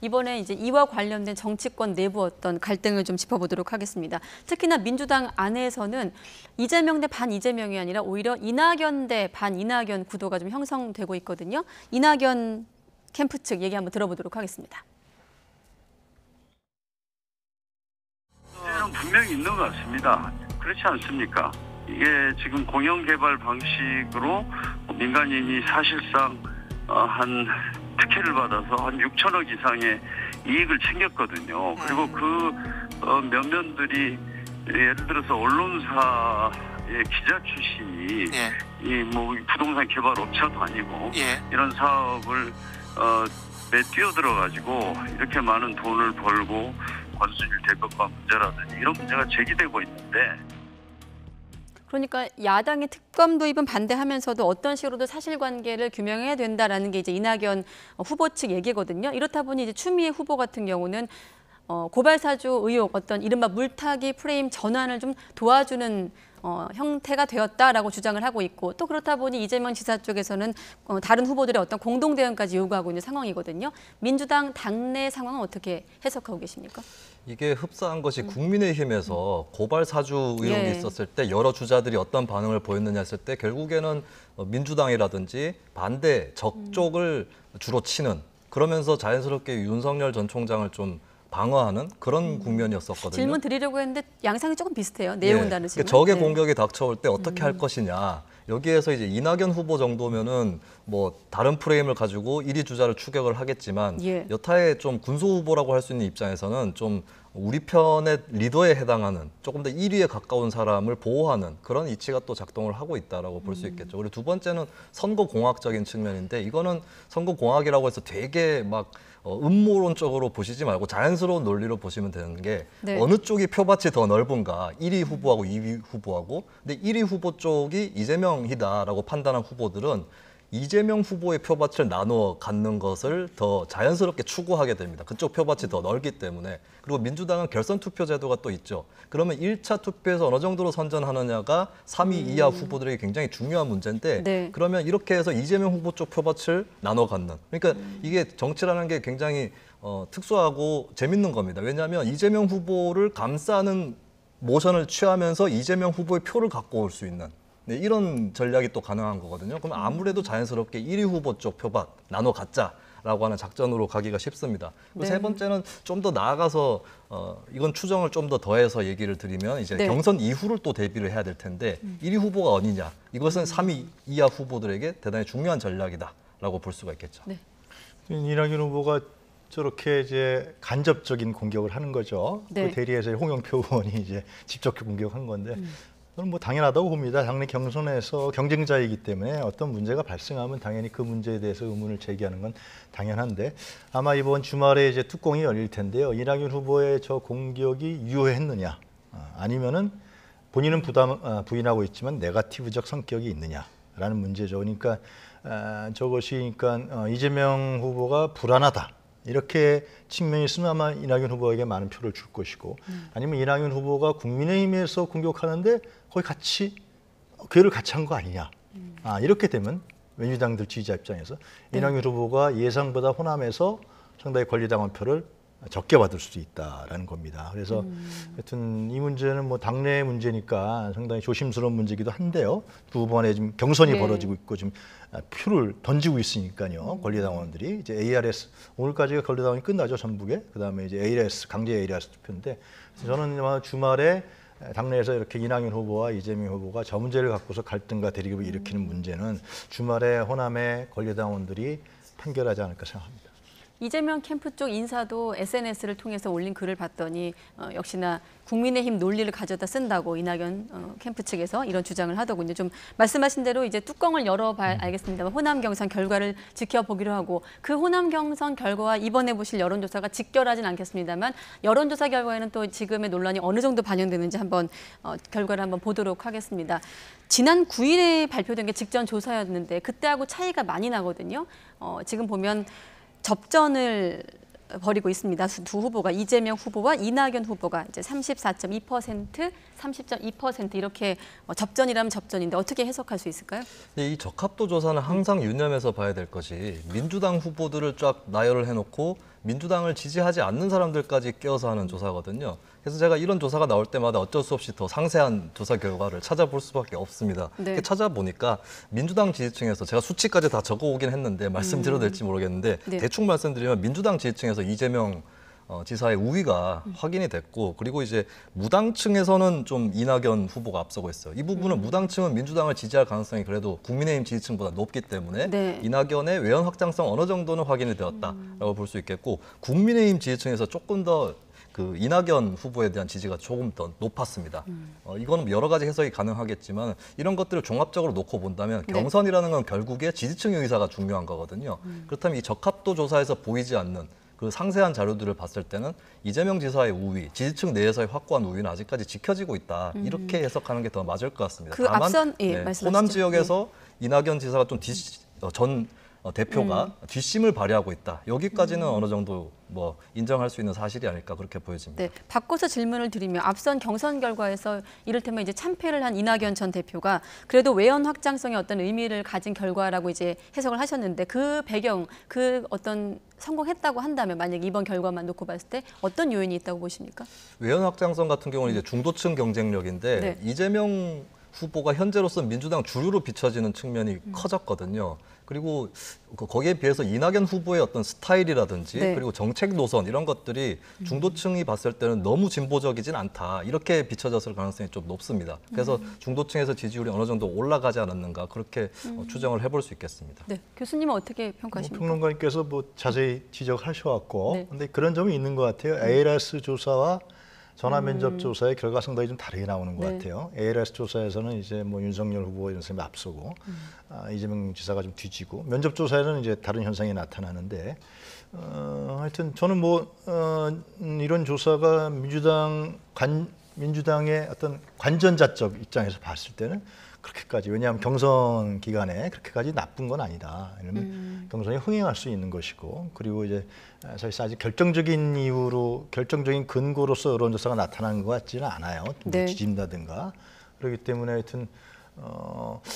이번에 이제 이와 관련된 정치권 내부 어떤 갈등을 좀 짚어보도록 하겠습니다. 특히나 민주당 안에서는 이재명 대 반 이재명이 아니라 오히려 이낙연 대 반 이낙연 구도가 좀 형성되고 있거든요. 이낙연 캠프 측 얘기 한번 들어보도록 하겠습니다. 문제는 분명히 있는 것 같습니다. 그렇지 않습니까? 이게 지금 공영개발 방식으로 민간인이 사실상 한 특혜를 받아서 한 6천억 이상의 이익을 챙겼거든요. 그리고 그 면면들이 예를 들어서 언론사의 기자 출신이 이 뭐 부동산 개발 업체도 아니고 이런 사업을 뛰어들어 가지고 이렇게 많은 돈을 벌고 관순일 대법관 문제라든지 이런 문제가 제기되고 있는데. 그러니까 야당이 특검 도입은 반대하면서도 어떤 식으로도 사실관계를 규명해야 된다라는 게 이제 이낙연 후보 측 얘기거든요. 이렇다 보니 이제 추미애 후보 같은 경우는 고발사주 의혹, 어떤 이른바 물타기 프레임 전환을 좀 도와주는 형태가 되었다라고 주장을 하고 있고, 또 그렇다 보니 이재명 지사 쪽에서는 다른 후보들의 어떤 공동 대응까지 요구하고 있는 상황이거든요. 민주당 당내 상황은 어떻게 해석하고 계십니까? 이게 흡사한 것이 국민의힘에서 고발 사주 의혹이 있었을 때 여러 주자들이 어떤 반응을 보였느냐 했을 때 결국에는 민주당이라든지 반대 적쪽을 주로 치는, 그러면서 자연스럽게 윤석열 전 총장을 좀 방어하는 그런 국면이었었거든요. 질문 드리려고 했는데 양상이 조금 비슷해요. 내용은 다르지만. 적의 공격이 닥쳐올 때 어떻게 할 것이냐. 여기에서 이제 이낙연 후보 정도면은 뭐 다른 프레임을 가지고 1위 주자를 추격을 하겠지만 여타의 좀 군소 후보라고 할 수 있는 입장에서는 좀 우리 편의 리더에 해당하는 조금 더 1위에 가까운 사람을 보호하는 그런 이치가 또 작동을 하고 있다라고 볼 수 있겠죠. 그리고 두 번째는 선거공학적인 측면인데, 이거는 선거공학이라고 해서 되게 막 음모론적으로 보시지 말고 자연스러운 논리로 보시면 되는 게 어느 쪽이 표밭이 더 넓은가, 1위 후보하고 2위 후보하고. 근데 1위 후보 쪽이 이재명이다라고 판단한 후보들은 이재명 후보의 표밭을 나누어 갖는 것을 더 자연스럽게 추구하게 됩니다. 그쪽 표밭이 더 넓기 때문에. 그리고 민주당은 결선 투표 제도가 또 있죠. 그러면 1차 투표에서 어느 정도로 선전하느냐가 3위 이하 후보들에게 굉장히 중요한 문제인데, 그러면 이렇게 해서 이재명 후보 쪽 표밭을 나눠 갖는. 그러니까 이게 정치라는 게 굉장히 특수하고 재밌는 겁니다. 왜냐하면 이재명 후보를 감싸는 모션을 취하면서 이재명 후보의 표를 갖고 올 수 있는 이런 전략이 또 가능한 거거든요. 그럼 아무래도 자연스럽게 1위 후보 쪽 표밭 나눠 갖자라고 하는 작전으로 가기가 쉽습니다. 세 번째는 좀 더 나아가서 이건 추정을 좀 더 더해서 얘기를 드리면 이제 경선 이후를 또 대비를 해야 될 텐데 1위 후보가 어디냐, 이것은 3위 이하 후보들에게 대단히 중요한 전략이다라고 볼 수가 있겠죠. 이낙연 후보가 저렇게 이제 간접적인 공격을 하는 거죠. 그 대리에서 홍영표 의원이 이제 직접 공격한 건데. 저는 뭐 당연하다고 봅니다. 당내 경선에서 경쟁자이기 때문에 어떤 문제가 발생하면 당연히 그 문제에 대해서 의문을 제기하는 건 당연한데, 아마 이번 주말에 이제 뚜껑이 열릴 텐데요. 이낙연 후보의 저 공격이 유효했느냐, 아니면은 본인은 부인하고 있지만 네거티브적 성격이 있느냐라는 문제죠. 그러니까 저것이 그러니까 이재명 후보가 불안하다, 이렇게 측면이 있으면 아마 이낙연 후보에게 많은 표를 줄 것이고, 아니면 이낙연 후보가 국민의힘에서 공격하는데 거의 같이 기회를 같이 한 거 아니냐. 이렇게 되면 민주당들 지지자 입장에서 이낙연 후보가 예상보다 호남에서 상당히 권리당원 표를 적게 받을 수도 있다라는 겁니다. 그래서 하여튼 이 문제는 뭐 당내 문제니까 상당히 조심스러운 문제이기도 한데요. 두 번에 지금 경선이 벌어지고 있고 지금 표를 던지고 있으니까요. 권리당원들이 이제 ARS, 오늘까지가 권리당원이 끝나죠, 전북에. 그다음에 이제 ARS, 강제 ARS 투표인데, 저는 아마 주말에 당내에서 이렇게 이낙연 후보와 이재명 후보가 저 문제를 갖고서 갈등과 대립을 일으키는 문제는 주말에 호남의 권리당원들이 판결하지 않을까 생각합니다. 이재명 캠프 쪽 인사도 SNS를 통해서 올린 글을 봤더니 역시나 국민의힘 논리를 가져다 쓴다고 이낙연 캠프 측에서 이런 주장을 하더군요. 좀 말씀하신 대로 이제 뚜껑을 열어봐야 알겠습니다만 호남 경선 결과를 지켜보기로 하고, 그 호남 경선 결과와 이번에 보실 여론조사가 직결하진 않겠습니다만 여론조사 결과에는 또 지금의 논란이 어느 정도 반영되는지 한번 결과를 한번 보도록 하겠습니다. 지난 9일에 발표된 게 직전 조사였는데 그때하고 차이가 많이 나거든요. 지금 보면 접전을 벌이고 있습니다. 두 후보가, 이재명 후보와 이낙연 후보가 이제 34.2%, 30.2% 이렇게 접전이라면 접전인데 어떻게 해석할 수 있을까요? 네, 이 적합도 조사는 항상 유념해서 봐야 될 것이, 민주당 후보들을 쫙 나열을 해놓고 민주당을 지지하지 않는 사람들까지 끼워서 하는 조사거든요. 그래서 제가 이런 조사가 나올 때마다 어쩔 수 없이 더 상세한 조사 결과를 찾아볼 수밖에 없습니다. 네. 찾아보니까 민주당 지지층에서 제가 수치까지 다 적어오긴 했는데 말씀드려도 될지 모르겠는데 네. 대충 말씀드리면 민주당 지지층에서 이재명 지사의 우위가 확인이 됐고 그리고 이제 무당층에서는 좀 이낙연 후보가 앞서고 있어요. 이 부분은 무당층은 민주당을 지지할 가능성이 그래도 국민의힘 지지층보다 높기 때문에 네. 이낙연의 외연 확장성 어느 정도는 확인이 되었다라고 볼 수 있겠고 국민의힘 지지층에서 조금 더 그 이낙연 후보에 대한 지지가 조금 더 높았습니다. 이거는 여러 가지 해석이 가능하겠지만 이런 것들을 종합적으로 놓고 본다면 네. 경선이라는 건 결국에 지지층 의사가 중요한 거거든요. 그렇다면 이 적합도 조사에서 보이지 않는 그 상세한 자료들을 봤을 때는 이재명 지사의 우위, 지지층 내에서의 확고한 우위는 아직까지 지켜지고 있다. 이렇게 해석하는 게 더 맞을 것 같습니다. 그 다만 앞선 말씀하시죠. 호남 지역에서 이낙연 지사가 좀 전 대표가 뒷심을 발휘하고 있다. 여기까지는 어느 정도 뭐 인정할 수 있는 사실이 아닐까 그렇게 보여집니다. 네, 바꿔서 질문을 드리면 앞선 경선 결과에서 이를테면 이제 참패를 한 이낙연 전 대표가 그래도 외연 확장성의 어떤 의미를 가진 결과라고 이제 해석을 하셨는데 그 배경, 그 어떤 성공했다고 한다면 만약 이번 결과만 놓고 봤을 때 어떤 요인이 있다고 보십니까? 외연 확장성 같은 경우는 이제 중도층 경쟁력인데 네. 이재명 후보가 현재로서 민주당 주류로 비춰지는 측면이 커졌거든요. 그리고 거기에 비해서 이낙연 후보의 어떤 스타일이라든지 네. 그리고 정책 노선 이런 것들이 중도층이 봤을 때는 너무 진보적이진 않다. 이렇게 비춰졌을 가능성이 좀 높습니다. 그래서 중도층에서 지지율이 어느 정도 올라가지 않았는가 그렇게 추정을 해볼 수 있겠습니다. 네, 교수님은 어떻게 평가하십니까? 평론가님께서 뭐 자세히 지적하셔왔고, 네. 근데 그런 점이 있는 것 같아요. ALS 조사와 전화 면접 조사의 결과 상당히 좀 다르게 나오는 것 네. 같아요. ALS 조사에서는 이제 뭐 윤석열 후보 이런 사람이 앞서고 이재명 지사가 좀 뒤지고 면접 조사에는 이제 다른 현상이 나타나는데 하여튼 저는 뭐 이런 조사가 민주당의 어떤 관전자적 입장에서 봤을 때는 그렇게까지 왜냐하면 경선 기간에 그렇게까지 나쁜 건 아니다. 왜냐하면 경선이 흥행할 수 있는 것이고 그리고 이제 사실 아직 결정적인 이유로 결정적인 근거로서 여론조사가 나타나는 것 같지는 않아요. 네. 지진다든가 그렇기 때문에 하여튼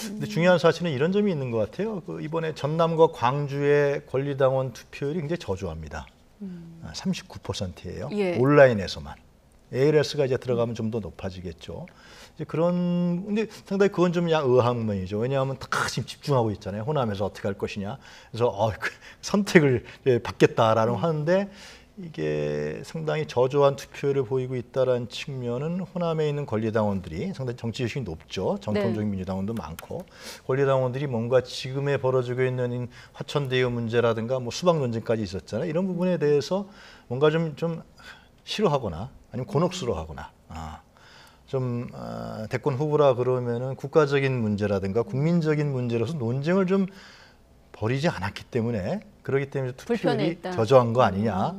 근데 중요한 사실은 이런 점이 있는 것 같아요. 그 이번에 전남과 광주의 권리당원 투표율이 굉장히 저조합니다. 39%예요. 예. 온라인에서만. ALS가 이제 들어가면 좀 더 높아지겠죠. 이제 근데 상당히 그건 좀 의아한 면이죠. 왜냐하면 다 지금 집중하고 있잖아요. 호남에서 어떻게 할 것이냐. 그래서 선택을 받겠다라는 하는데 이게 상당히 저조한 투표를 보이고 있다는 측면은 호남에 있는 권리당원들이 상당히 정치의식이 높죠. 정통적인 민주당원도 많고 권리당원들이 뭔가 지금에 벌어지고 있는 화천대유 문제라든가 뭐 수박 논쟁까지 있었잖아요. 이런 부분에 대해서 뭔가 좀 싫어하거나 아니면 곤혹스러워하거나 대권 후보라 그러면은 국가적인 문제라든가 국민적인 문제로서 논쟁을 좀 벌이지 않았기 때문에 그렇기 때문에 투표율이 저조한 거 아니냐.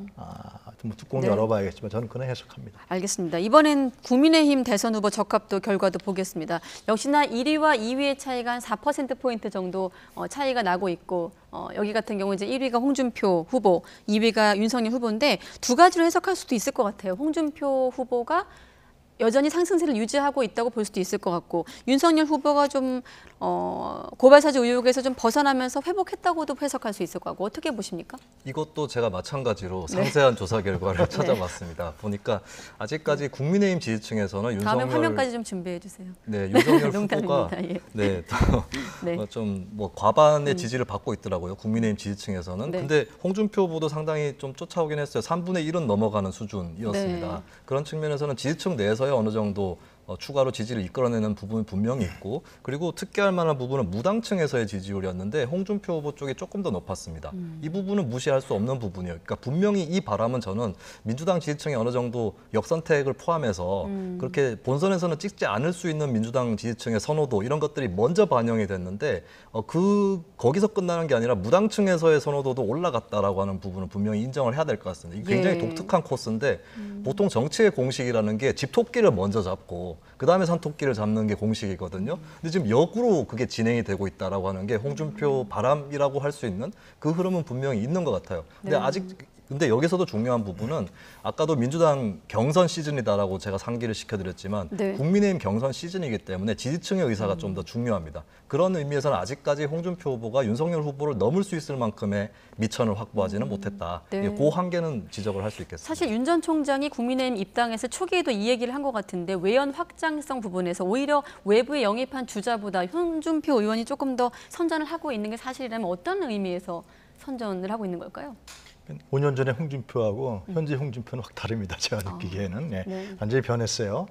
좀 뚜껑 열어봐야겠지만 저는 그런 해석합니다. 알겠습니다. 이번엔 국민의힘 대선 후보 적합도 결과도 보겠습니다. 역시나 1위와 2위의 차이가 한 4%포인트 정도 차이가 나고 있고 여기 같은 경우 이제 1위가 홍준표 후보, 2위가 윤석열 후보인데 두 가지로 해석할 수도 있을 것 같아요. 홍준표 후보가 여전히 상승세를 유지하고 있다고 볼 수도 있을 것 같고 윤석열 후보가 좀 고발사주 의혹에서 좀 벗어나면서 회복했다고도 해석할 수 있을 것 같고 어떻게 보십니까? 이것도 제가 마찬가지로 상세한 조사 결과를 찾아봤습니다. 보니까 아직까지 국민의힘 지지층에서는 윤석열 다음에 화면까지 좀 준비해 주세요. 네, 윤석열 후보가 예. 좀 뭐 과반의 지지를 받고 있더라고요. 국민의힘 지지층에서는. 네. 근데 홍준표 후보도 상당히 좀 쫓아오긴 했어요. 3분의 1은 넘어가는 수준이었습니다. 네. 그런 측면에서는 지지층 내에서야 어느 정도 추가로 지지를 이끌어내는 부분이 분명히 있고 그리고 특기할 만한 부분은 무당층에서의 지지율이었는데 홍준표 후보 쪽이 조금 더 높았습니다. 이 부분은 무시할 수 없는 부분이에요. 그러니까 분명히 이 바람은 저는 민주당 지지층이 어느 정도 역선택을 포함해서 그렇게 본선에서는 찍지 않을 수 있는 민주당 지지층의 선호도 이런 것들이 먼저 반영이 됐는데 거기서 끝나는 게 아니라 무당층에서의 선호도도 올라갔다라고 하는 부분은 분명히 인정을 해야 될 것 같습니다. 이게 굉장히 독특한 코스인데 보통 정치의 공식이라는 게 집토끼를 먼저 잡고 그다음에 산토끼를 잡는 게 공식이거든요. 근데 지금 역으로 그게 진행이 되고 있다라고 하는 게 홍준표 바람이라고 할 수 있는 그 흐름은 분명히 있는 것 같아요. 근데 아직 근데 여기서도 중요한 부분은 아까도 민주당 경선 시즌이다라고 제가 상기를 시켜드렸지만 네. 국민의힘 경선 시즌이기 때문에 지지층의 의사가 좀 더 중요합니다. 그런 의미에서는 아직까지 홍준표 후보가 윤석열 후보를 넘을 수 있을 만큼의 미천을 확보하지는 못했다. 네. 그 한계는 지적을 할 수 있겠습니다. 사실 윤 전 총장이 국민의힘 입당에서 초기에도 이 얘기를 한 것 같은데 외연 확장성 부분에서 오히려 외부에 영입한 주자보다 홍준표 의원이 조금 더 선전을 하고 있는 게 사실이라면 어떤 의미에서 선전을 하고 있는 걸까요? 5년 전에 홍준표하고 현재 홍준표는 확 다릅니다. 제가 느끼기에는 네. 완전히 변했어요.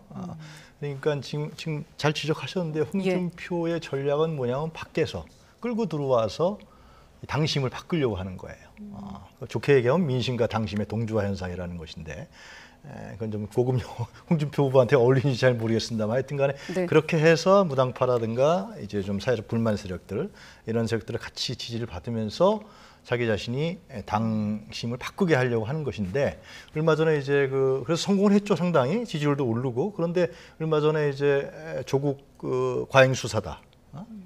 그러니까 지금 잘 지적하셨는데 홍준표의 전략은 뭐냐면 밖에서 끌고 들어와서 당심을 바꾸려고 하는 거예요. 좋게 얘기하면 민심과 당심의 동조화 현상이라는 것인데 그건 좀 고급 용어, 홍준표 후보한테 어울리는지 잘 모르겠습니다만 하여튼간에 네. 그렇게 해서 무당파라든가 이제 좀 사회적 불만 세력들 이런 세력들을 같이 지지를 받으면서 자기 자신이 당심을 바꾸게 하려고 하는 것인데 얼마 전에 이제 그래서 성공을 했죠. 상당히 지지율도 오르고. 그런데 얼마 전에 이제 조국 과잉 수사다.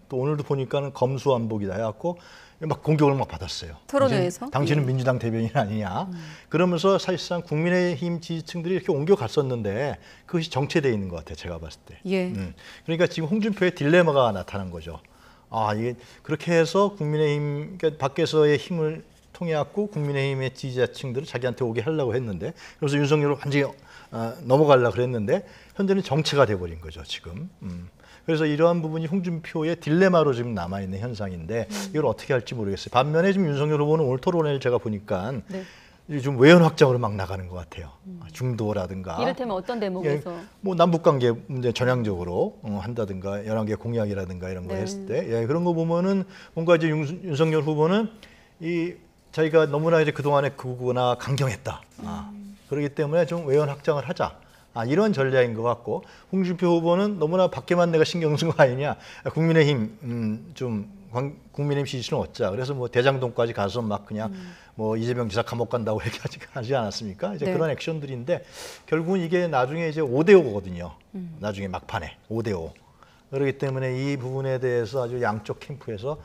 또 오늘도 보니까는 검수완복이다 해갖고 막 공격을 막 받았어요. 토론회에서? 당신은 민주당 대변인 아니냐. 그러면서 사실상 국민의힘 지지층들이 이렇게 옮겨갔었는데 그것이 정체되어 있는 것 같아요. 제가 봤을 때. 예. 그러니까 지금 홍준표의 딜레마가 나타난 거죠. 이게 그렇게 해서 국민의힘 그러니까 밖에서의 힘을 통해 갖고 국민의힘의 지지자층들을 자기한테 오게 하려고 했는데 그래서 윤석열을 완전히 넘어가려고 그랬는데 현재는 정체가 돼버린 거죠 지금. 그래서 이러한 부분이 홍준표의 딜레마로 지금 남아있는 현상인데 이걸 어떻게 할지 모르겠어요. 반면에 지금 윤석열 후보는 오늘 토론회를 제가 보니까 네. 좀 외연 확장으로 막 나가는 것 같아요. 중도라든가. 이를테면 어떤 대목에서? 뭐 남북관계 문제 전향적으로 한다든가 11개 공약이라든가 이런 거 네. 했을 때 그런 거 보면은 뭔가 이제 윤석열 후보는 이 자기가 너무나 이제 그동안에 극우나 강경했다. 그렇기 때문에 좀 외연 확장을 하자. 이런 전략인 것 같고 홍준표 후보는 너무나 밖에만 내가 신경 쓴 거 아니냐. 국민의힘 국민의힘 지지층을 얻자. 그래서 뭐 대장동까지 가서 막 그냥 뭐 이재명 지사 감옥 간다고 얘기하지 않았습니까? 이제 네. 그런 액션들인데 결국은 이게 나중에 이제 5대5거든요. 나중에 막판에 5대5. 그렇기 때문에 이 부분에 대해서 아주 양쪽 캠프에서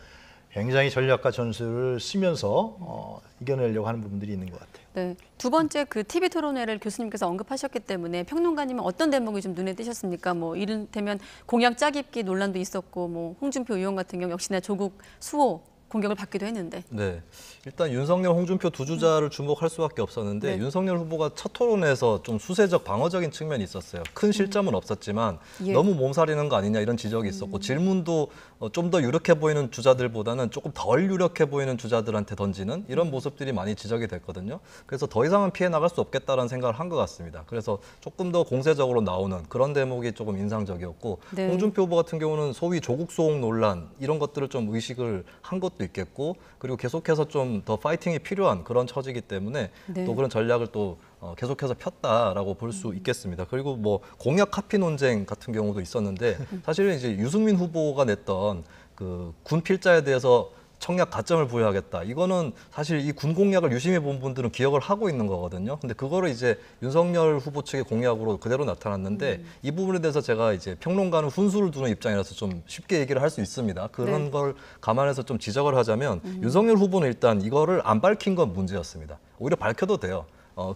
굉장히 전략과 전술을 쓰면서 이겨내려고 하는 부분들이 있는 것 같아요. 네. 두 번째 그 TV 토론회를 교수님께서 언급하셨기 때문에 평론가님은 어떤 대목이 좀 눈에 띄셨습니까? 뭐 이를테면 공약 짜깁기 논란도 있었고 뭐 홍준표 의원 같은 경우 역시나 조국 수호 공격을 받기도 했는데. 네, 일단 윤석열, 홍준표 두 주자를 주목할 수밖에 없었는데 네. 윤석열 후보가 첫 토론에서 좀 수세적 방어적인 측면이 있었어요. 큰 실점은 없었지만 예. 너무 몸살이는 거 아니냐 이런 지적이 있었고 질문도 좀 더 유력해 보이는 주자들보다는 조금 덜 유력해 보이는 주자들한테 던지는 이런 모습들이 많이 지적이 됐거든요. 그래서 더 이상은 피해 나갈 수 없겠다라는 생각을 한 것 같습니다. 그래서 조금 더 공세적으로 나오는 그런 대목이 조금 인상적이었고 네. 홍준표 후보 같은 경우는 소위 조국 수호 논란 이런 것들을 좀 의식을 한 것도 있겠고 그리고 계속해서 좀 더 파이팅이 필요한 그런 처지이기 때문에 네. 또 그런 전략을 또 계속해서 폈다라고 볼 수 있겠습니다. 그리고 뭐 공약 카피 논쟁 같은 경우도 있었는데 사실은 이제 유승민 후보가 냈던 그 군 필자에 대해서 청약 가점을 부여하겠다. 이거는 사실 이 군 공약을 유심히 본 분들은 기억을 하고 있는 거거든요. 근데 그거를 이제 윤석열 후보 측의 공약으로 그대로 나타났는데 이 부분에 대해서 제가 이제 평론가는 훈수를 두는 입장이라서 좀 쉽게 얘기를 할 수 있습니다. 그런 네. 걸 감안해서 좀 지적을 하자면 윤석열 후보는 일단 이거를 안 밝힌 건 문제였습니다. 오히려 밝혀도 돼요.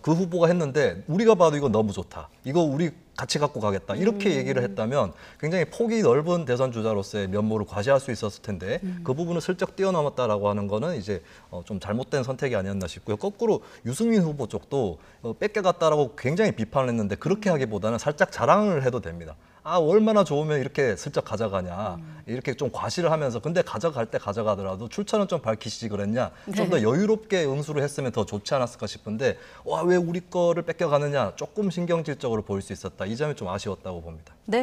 그 후보가 했는데 우리가 봐도 이거 너무 좋다. 이거 우리 같이 갖고 가겠다. 이렇게 얘기를 했다면 굉장히 폭이 넓은 대선 주자로서의 면모를 과시할 수 있었을 텐데 그 부분을 슬쩍 뛰어넘었다라고 하는 거는 이제 좀 잘못된 선택이 아니었나 싶고요. 거꾸로 유승민 후보 쪽도 뺏겨갔다라고 굉장히 비판을 했는데 그렇게 하기보다는 살짝 자랑을 해도 됩니다. 얼마나 좋으면 이렇게 슬쩍 가져가냐. 이렇게 좀 과시를 하면서 근데 가져갈 때 가져가더라도 출처는 좀 밝히시지 그랬냐. 좀 더 여유롭게 응수를 했으면 더 좋지 않았을까 싶은데 왜 우리 거를 뺏겨가느냐. 조금 신경질적으로 보일 수 있었다. 이 점이 좀 아쉬웠다고 봅니다. 네.